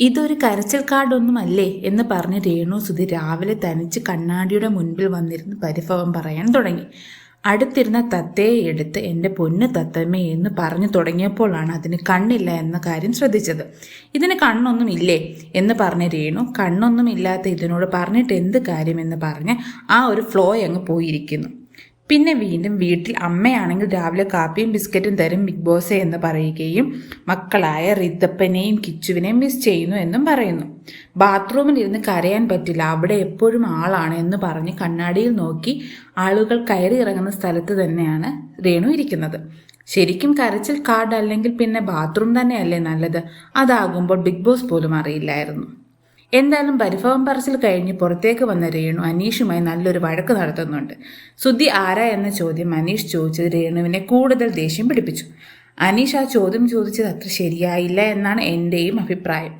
ഇതൊരു കരച്ചിൽ കാർഡൊന്നുമല്ലേ എന്ന് പറഞ്ഞ് രേണുസുധി രാവിലെ തനിച്ച് കണ്ണാടിയുടെ മുൻപിൽ വന്നിരുന്ന് പരിഭവം പറയാൻ തുടങ്ങി. അടുത്തിരുന്ന തത്തയെ എടുത്ത് എൻ്റെ പൊന്നു തത്തമ്മേ എന്ന് പറഞ്ഞു തുടങ്ങിയപ്പോഴാണ് അതിന് കണ്ണില്ല എന്ന കാര്യം ശ്രദ്ധിച്ചത്. ഇതിന് കണ്ണൊന്നും ഇല്ലേ എന്ന് പറഞ്ഞ രേണു കണ്ണൊന്നുമില്ലാത്ത ഇതിനോട് പറഞ്ഞിട്ട് എന്ത് കാര്യമെന്ന് പറഞ്ഞ് ആ ഒരു ഫ്ലോ അങ്ങ് പോയിരിക്കുന്നു. പിന്നെ വീണ്ടും വീട്ടിൽ അമ്മയാണെങ്കിൽ രാവിലെ കാപ്പിയും ബിസ്ക്കറ്റും തരും ബിഗ് ബോസെ എന്ന് പറയുകയും മക്കളായ റിത്തപ്പനെയും കിച്ചുവിനെയും മിസ് ചെയ്യുന്നു എന്നും പറയുന്നു. ബാത്റൂമിൽ ഇരുന്ന് കരയാൻ പറ്റില്ല, അവിടെ എപ്പോഴും ആളാണ് എന്ന് പറഞ്ഞ് കണ്ണാടിയിൽ നോക്കി ആളുകൾ കയറി ഇറങ്ങുന്ന സ്ഥലത്ത് തന്നെയാണ് രേണു ഇരിക്കുന്നത്. ശരിക്കും കരച്ചിൽ കാർഡ് അല്ലെങ്കിൽ പിന്നെ ബാത്റൂം തന്നെയല്ലേ നല്ലത്? അതാകുമ്പോൾ ബിഗ് ബോസ് പോലും അറിയില്ലായിരുന്നു. എന്തായാലും പരിഭവം പറച്ചിൽ കഴിഞ്ഞ് പുറത്തേക്ക് വന്ന രേണു അനീഷുമായി നല്ലൊരു വഴക്ക് നടത്തുന്നുണ്ട്. സുധി ആരാ എന്ന ചോദ്യം അനീഷ് ചോദിച്ചത് രേണുവിനെ കൂടുതൽ ദേഷ്യം പിടിപ്പിച്ചു. അനീഷ് ആ ചോദ്യം ചോദിച്ചത് അത്ര ശരിയായില്ല എന്നാണ് എൻ്റെയും അഭിപ്രായം.